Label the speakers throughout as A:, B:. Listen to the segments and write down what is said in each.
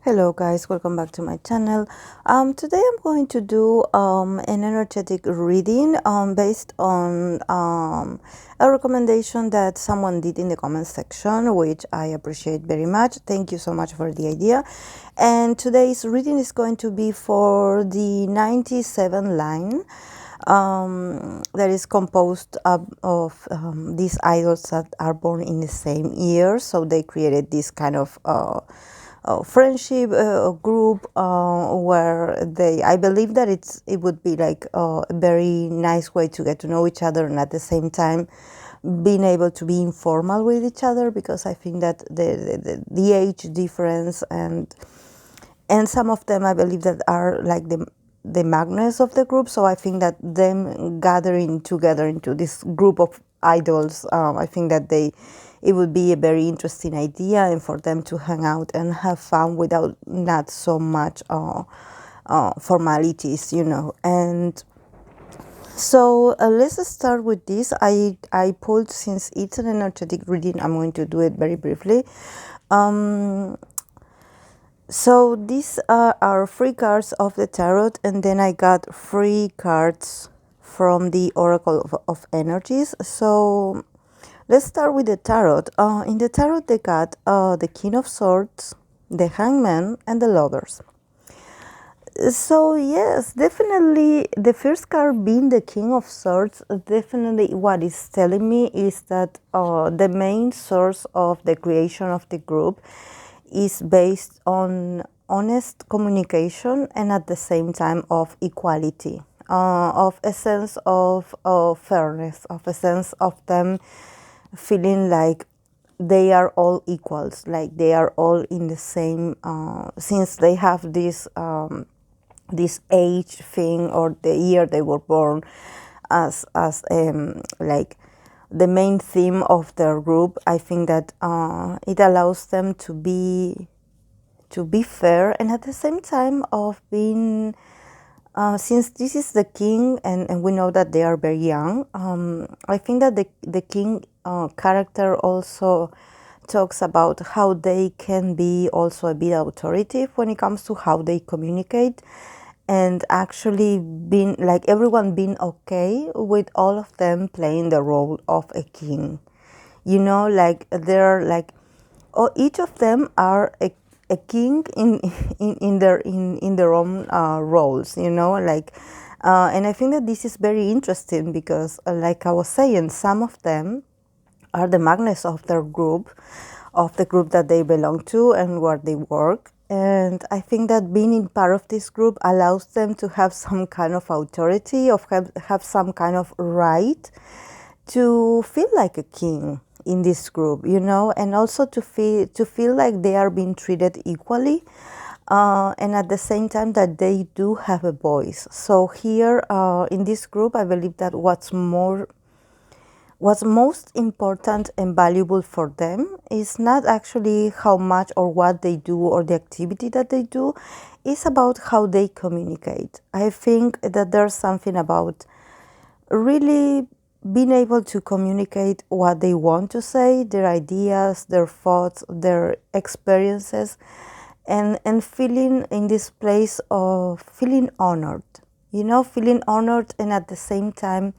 A: Hello guys, welcome back to my channel. Today I'm going to do an energetic reading based on a recommendation that someone did in the comment section, which I appreciate very much. Thank you so much for the idea. And today's reading is going to be for the 97 line that is composed of these idols that are born in the same year. So they created this kind of friendship group where I believe that it would be like a very nice way to get to know each other, and at the same time being able to be informal with each other, because I think that the age difference and some of them I believe that are like the magnets of the group. So I think that them gathering together into this group of idols, I think that it would be a very interesting idea, and for them to hang out and have fun without not so much formalities, And so let's start with this. I pulled, since it's an energetic reading, I'm going to do it very briefly. So these are our free cards of the tarot, and then I got free cards from the Oracle of Energies. So let's start with the tarot. In the tarot, they got the King of Swords, the Hangman, and the Lovers. So yes, definitely the first card being the King of Swords, definitely what it's telling me is that the main source of the creation of the group is based on honest communication, and at the same time of equality, of a sense of fairness, of a sense of them feeling like they are all equals, like they are all in the same, since they have this age thing or the year they were born as like the main theme of their group. I think that it allows them to be fair, and at the same time of being since this is the king, and we know that they are very young, I think that the king character also talks about how they can be also a bit authoritative when it comes to how they communicate, and actually being like everyone being okay with all of them playing the role of a king. Like they're like, oh, each of them are a king in their own roles, like and I think that this is very interesting because like I was saying, some of them are the magnets of their group, of the group that they belong to and where they work. And I think that being in part of this group allows them to have some kind of authority, of have some kind of right to feel like a king in this group, and also to feel like they are being treated equally, and at the same time that they do have a voice. So here in this group, I believe that what's most important and valuable for them is not actually how much or what they do or the activity that they do. It's about how they communicate. I think that there's something about really being able to communicate what they want to say, their ideas, their thoughts, their experiences, and feeling in this place of feeling honored, feeling honored, and at the same time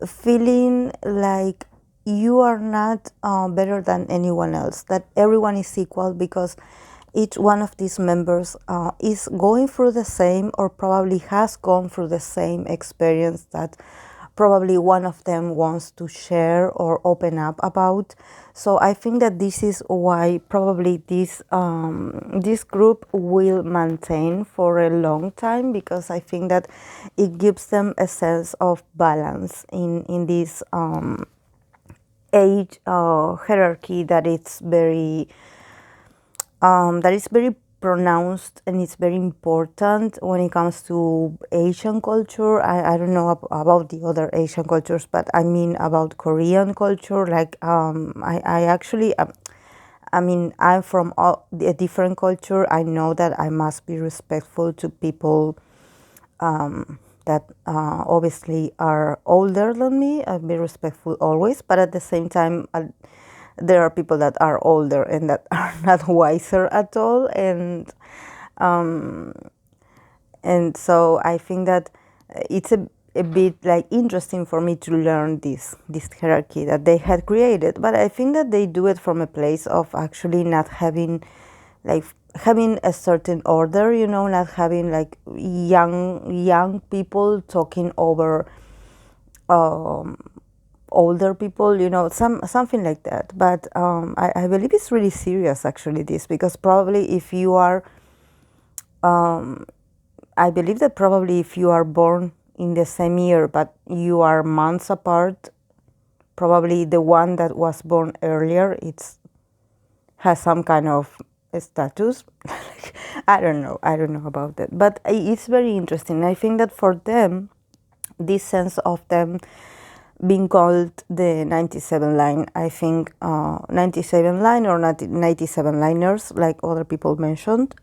A: feeling like you are not better than anyone else, that everyone is equal, because each one of these members is going through the same, or probably has gone through the same experience that probably one of them wants to share or open up about. So I think that this is why probably this group will maintain for a long time, because I think that it gives them a sense of balance in this age hierarchy that is very pronounced, and it's very important when it comes to Asian culture. I don't know about the other Asian cultures, but I mean about Korean culture. Like I actually I mean, I'm from a different culture. I know that I must be respectful to people that obviously are older than me. I'll be respectful always, but at the same time, there are people that are older and that are not wiser at all, um, and so I think that it's a bit like interesting for me to learn this hierarchy that they had created. But I think that they do it from a place of actually not having like having a certain order, not having like young people talking over older people, something like that. But I believe it's really serious actually, this, because probably if you are I believe that probably if you are born in the same year but you are months apart, probably the one that was born earlier has some kind of status. I don't know about that, but it's very interesting. I think that for them, this sense of them being called the 97 line, I think 97 line or 97 liners, like other people mentioned,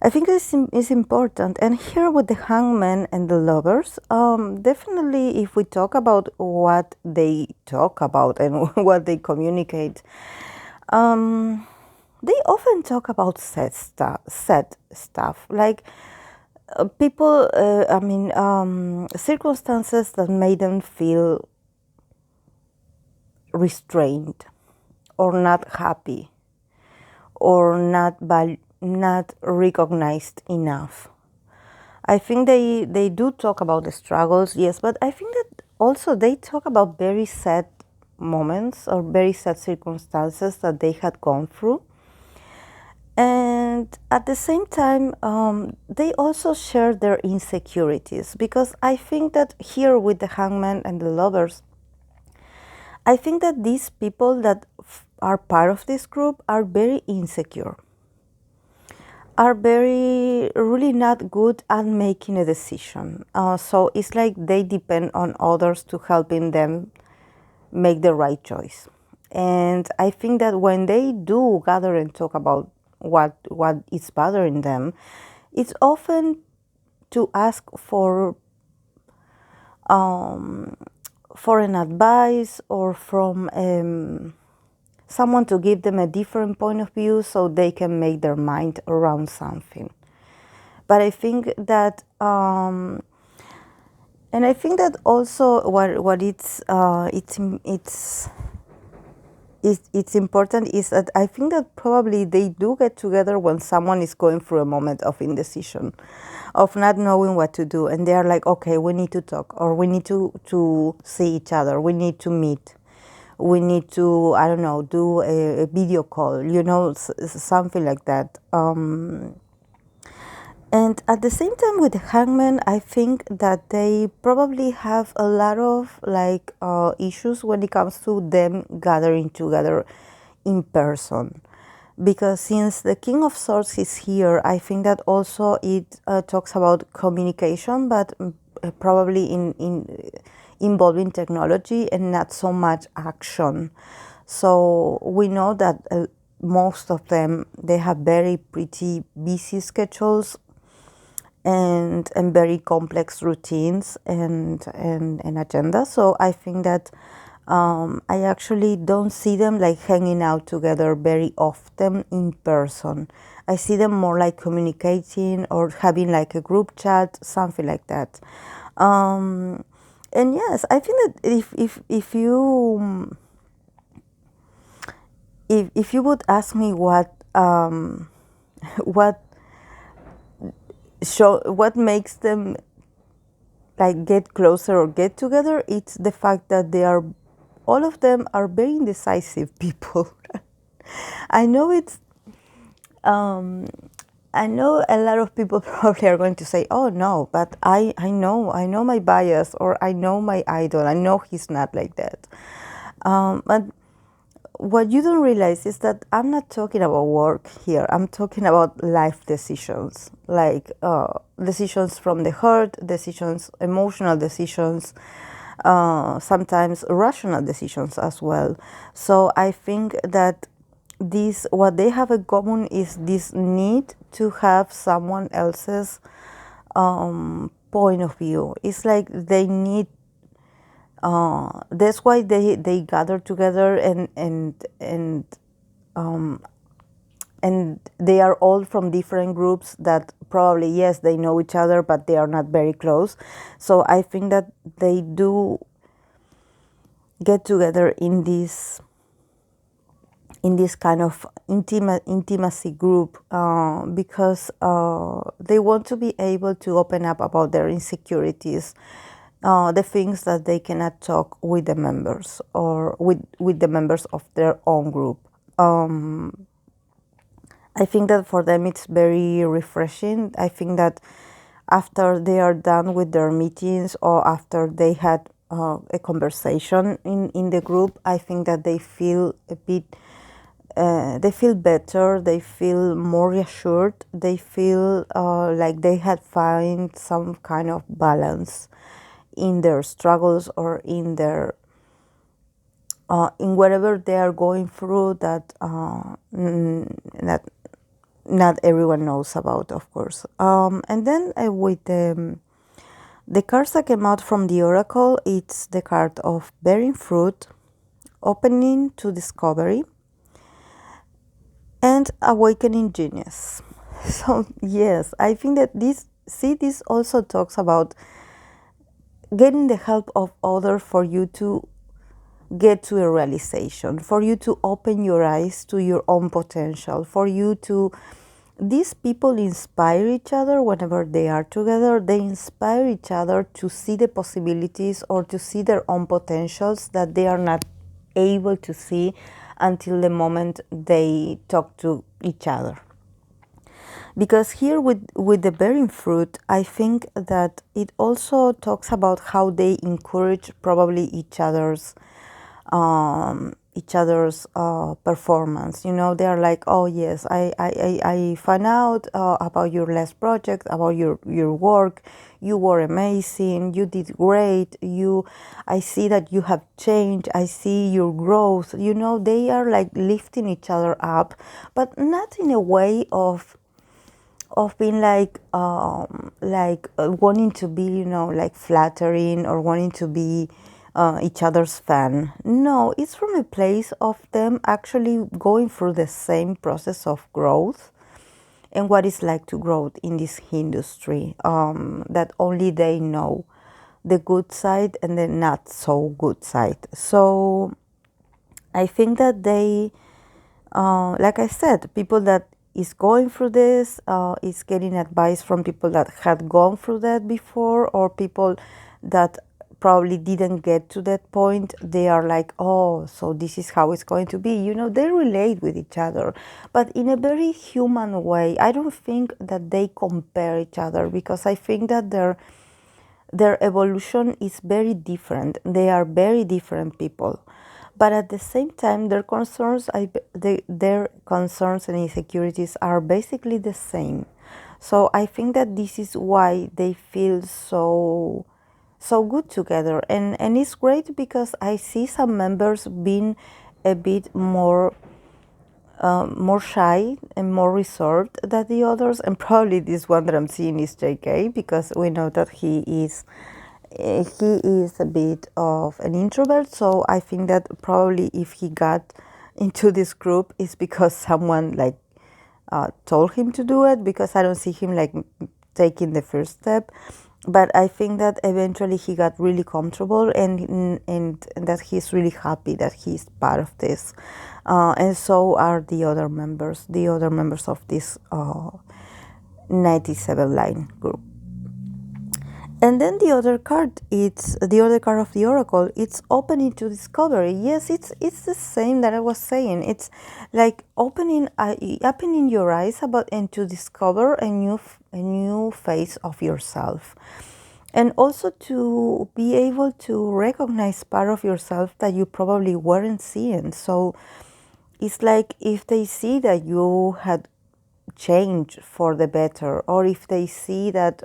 A: I think is important. And here with the hangman and the lovers, definitely if we talk about what they talk about and what they communicate, they often talk about sad stuff, like people, circumstances that made them feel restrained or not happy or not recognized enough. I think they do talk about the struggles, yes, but I think that also they talk about very sad moments or very sad circumstances that they had gone through. And at the same time, they also share their insecurities, because I think that here with the hangman and the lovers, I think that these people that are part of this group are very insecure, are very really not good at making a decision. So it's like they depend on others to helping them make the right choice. And I think that when they do gather and talk about what is bothering them, it's often to ask for an advice or from someone to give them a different point of view so they can make their mind around something. But I think that and I think that also what it's important is that I think that probably they do get together when someone is going through a moment of indecision, of not knowing what to do, and they are like, okay, we need to talk, or we need to see each other, we need to meet, we need to, I don't know, do a video call, something like that. And at the same time with the hangman, I think that they probably have a lot of like issues when it comes to them gathering together in person. Because since the King of Swords is here, I think that also it talks about communication, but probably in involving technology and not so much action. So we know that most of them, they have very pretty busy schedules and very complex routines and agendas. So I think that I actually don't see them like hanging out together very often in person. I see them more like communicating or having like a group chat, something like that. And yes, I think that if you would ask me what what makes them like get closer or get together, it's the fact that all of them are very indecisive people. I know I know a lot of people probably are going to say, oh no, but I know my bias, or I know my idol, I know he's not like that. But what you don't realize is that I'm not talking about work here. I'm talking about life decisions, like decisions from the heart, decisions, emotional decisions, sometimes rational decisions as well. So I think that what they have in common is this need to have someone else's point of view. It's like they need That's why they gather together, and they are all from different groups that probably, yes, they know each other, but they are not very close. So I think that they do get together in this kind of intimacy group, because they want to be able to open up about their insecurities, the things that they cannot talk with the members, or with the members of their own group. I think that for them it's very refreshing. I think that after they are done with their meetings, or after they had a conversation in the group, I think that they feel a bit, they feel better, they feel more reassured, they feel like they had found some kind of balance in their struggles, or in their in whatever they are going through, that that not everyone knows about, of course. And then with the cards that came out from the oracle, it's the card of bearing fruit, opening to discovery, and awakening genius. So yes, I think that this also talks about getting the help of others for you to get to a realization, for you to open your eyes to your own potential, for you to, these people inspire each other whenever they are together. They inspire each other to see the possibilities, or to see their own potentials that they are not able to see until the moment they talk to each other. Because here with the bearing fruit, I think that it also talks about how they encourage probably each other's performance. You know, they are like, oh yes, I found out about your last project, about your work. You were amazing, you did great, I see that you have changed, I see your growth. You know, they are like lifting each other up, but not in a way of being like wanting to be, you know, like flattering, or wanting to be each other's fan. No, it's from a place of them actually going through the same process of growth, and what it's like to grow in this industry, that only they know the good side and the not so good side. So I think that they, like I said, people that is going through this is getting advice from people that had gone through that before, or people that probably didn't get to that point. They are like, oh, so this is how it's going to be. You know, they relate with each other, but in a very human way. I don't think that they compare each other, because I think that their evolution is very different. They are very different people, but at the same time, their concerns, their concerns and insecurities are basically the same. So I think that this is why they feel so good together, and it's great, because I see some members being a bit more shy and more reserved than the others, and probably this one that I'm seeing is JK, because we know that he is a bit of an introvert. So I think that probably if he got into this group, it's because someone like told him to do it, because I don't see him like taking the first step. But I think that eventually he got really comfortable, and that he's really happy that he's part of this, and so are the other members of this 97 line group. And then the other card, it's the other card of the oracle. It's opening to discovery. Yes, it's the same that I was saying. It's like opening your eyes about, and to discover a new face of yourself, and also to be able to recognize part of yourself that you probably weren't seeing. So it's like if they see that you had changed for the better, or if they see that.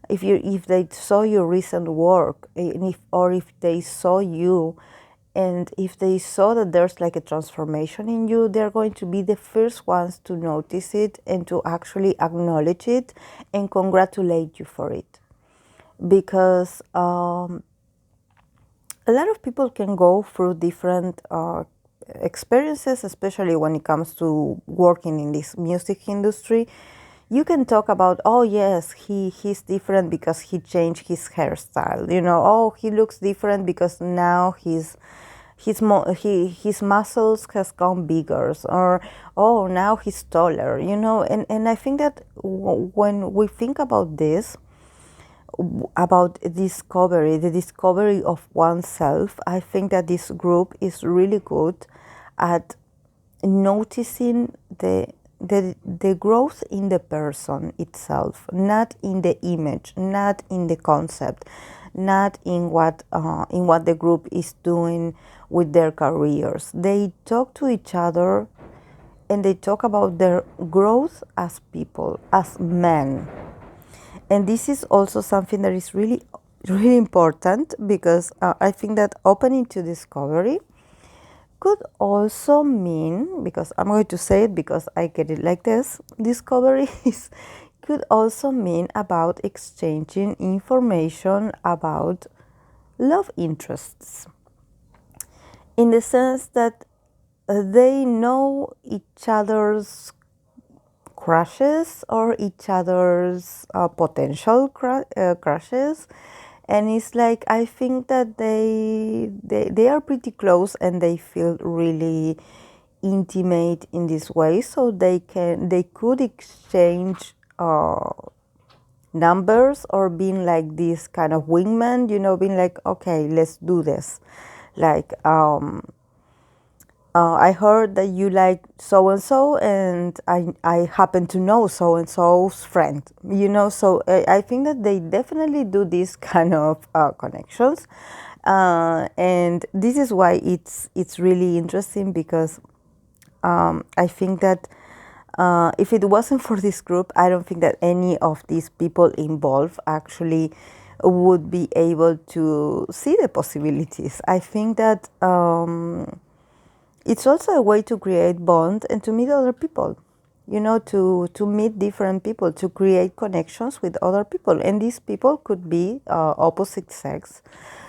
A: If they saw your recent work, and if they saw you, and if they saw that there's like a transformation in you, they're going to be the first ones to notice it, and to actually acknowledge it and congratulate you for it. Because a lot of people can go through different experiences, especially when it comes to working in this music industry. You can talk about, oh yes, he's different because he changed his hairstyle. Oh, he looks different because now his muscles has gone bigger, or oh, now he's taller. And I think that when we think about this, about discovery, the discovery of oneself, I think that this group is really good at noticing the growth in the person itself, not in the image, not in the concept, not in what the group is doing with their careers. They talk to each other, and they talk about their growth as people, as men. And this is also something that is really, really important, because I think that opening to discovery could also mean, because I'm going to say it because I get it like this, discovery could also mean about exchanging information about love interests, in the sense that they know each other's crushes or each other's potential crushes. And it's like, I think that they are pretty close, and they feel really intimate in this way, so they could exchange numbers, or being like this kind of wingman, being like, okay, let's do this. Like, I heard that you like so and so, and I happen to know so and so's friend. So I think that they definitely do these kind of connections, and this is why it's really interesting, because I think that if it wasn't for this group, I don't think that any of these people involved actually would be able to see the possibilities. I think that it's also a way to create bond and to meet other people, to meet different people, to create connections with other people. And these people could be opposite sex.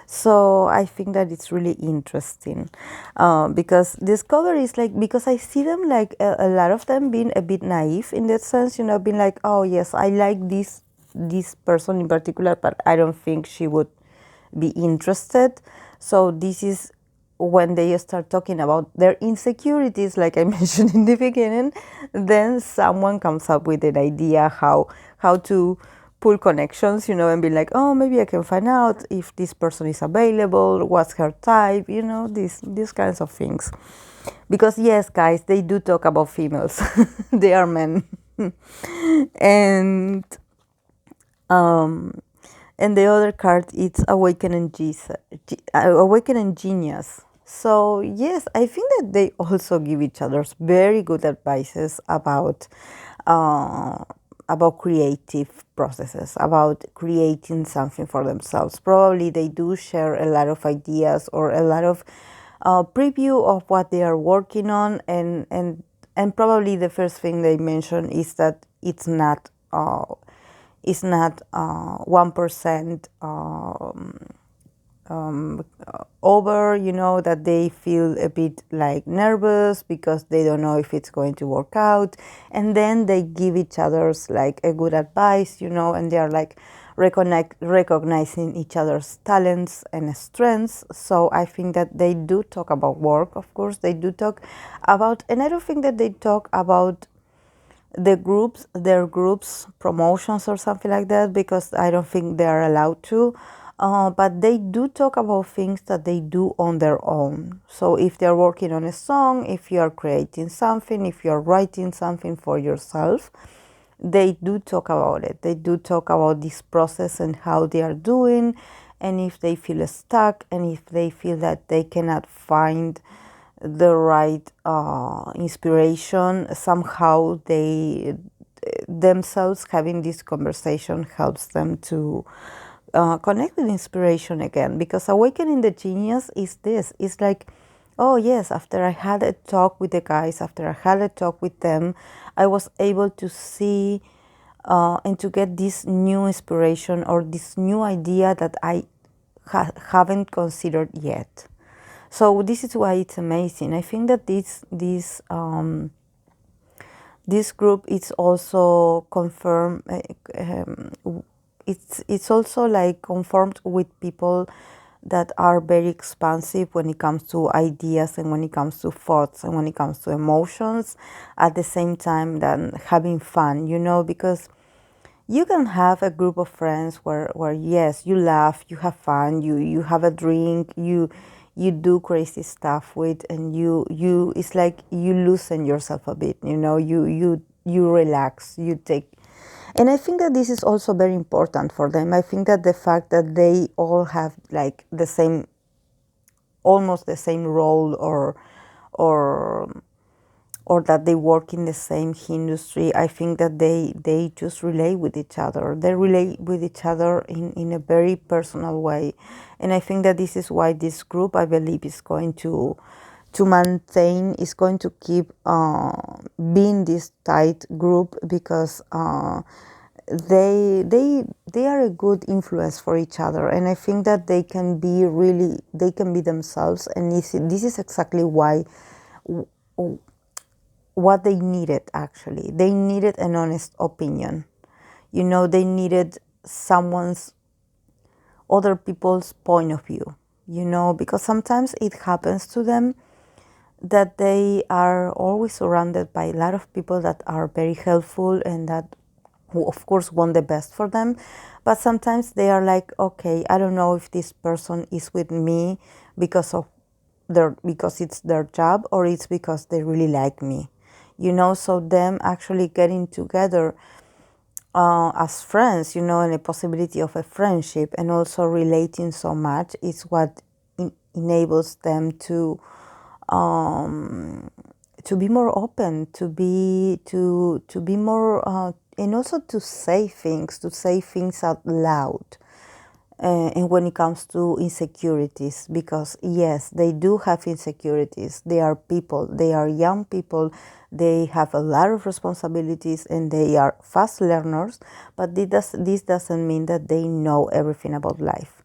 A: So I think that it's really interesting, because discovery is like, because I see them like a lot of them being a bit naive in that sense, being like, oh yes, I like this person in particular, but I don't think she would be interested. So this is when they start talking about their insecurities, like I mentioned in the beginning, then someone comes up with an idea how to pull connections, and be like, oh, maybe I can find out if this person is available, what's her type, these kinds of things. Because yes, guys, they do talk about females. They are men. and and the other card, it's Awakening Genius. So yes, I think that they also give each other very good advices about creative processes, about creating something for themselves. Probably they do share a lot of ideas, or a lot of preview of what they are working on, and probably the first thing they mention is that it's not 1% over, that they feel a bit like nervous because they don't know if it's going to work out. And then they give each other's like a good advice, and they are like recognizing each other's talents and strengths. So I think that they do talk about work, of course. They do talk about, and I don't think that they talk about their groups promotions or something like that, because I don't think they are allowed to. But they do talk about things that they do on their own. So if they're working on a song, if you are creating something, if you're writing something for yourself, they do talk about it. They do talk about this process and how they are doing, and if they feel stuck, and if they feel that they cannot find the right inspiration. Somehow they themselves having this conversation helps them to connect with inspiration again, because awakening the genius is this. It's like, oh yes, after I had a talk with the guys, after I had a talk with them, I was able to see and to get this new inspiration, or this new idea that I haven't considered yet. So this is why it's amazing. I think that this group is also confirmed. It's also like confirmed with people that are very expansive when it comes to ideas and when it comes to thoughts and when it comes to emotions, at the same time than having fun, because you can have a group of friends where yes, you laugh, you have fun, you have a drink, you do crazy stuff with, and you it's like you loosen yourself a bit, you relax, you take. And I think that this is also very important for them. I think that the fact that they all have like the same, almost the same role, or or that they work in the same industry, I think that they just relate with each other. They relate with each other in a very personal way. And I think that this is why this group, I believe, is going to maintain, is going to keep being this tight group, because they are a good influence for each other. And I think that they can be themselves. And this is exactly why what they needed. Actually, they needed an honest opinion. They needed someone's, other people's point of view, because sometimes it happens to them that they are always surrounded by a lot of people that are very helpful and that, who of course want the best for them. But sometimes they are like, okay, I don't know if this person is with me because it's their job, or it's because they really like me. So them actually getting together as friends, and the possibility of a friendship, and also relating so much, is what enables them to be more open, to be more, and also to say things out loud. And when it comes to insecurities, because yes, they do have insecurities. They are people, they are young people, they have a lot of responsibilities, and they are fast learners, but this doesn't mean that they know everything about life.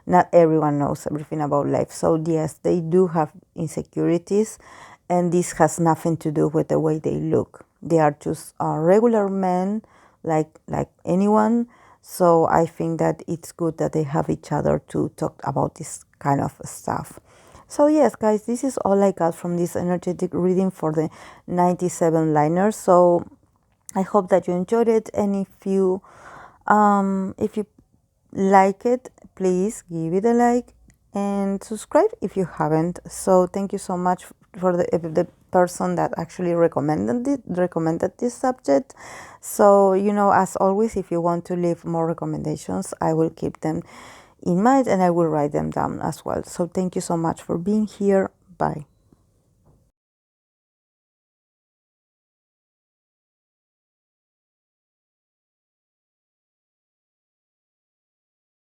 A: Not everyone knows everything about life. So yes, they do have insecurities, and this has nothing to do with the way they look. They are just regular men, like anyone. So I think that it's good that they have each other to talk about this kind of stuff. So yes, guys, this is all I got from this energetic reading for the 97 liners. So I hope that you enjoyed it, and if you like it, please give it a like and subscribe if you haven't. So thank you so much for the person that actually recommended this subject. So as always, if you want to leave more recommendations, I will keep them in mind and I will write them down as well. So thank you so much for being here. Bye.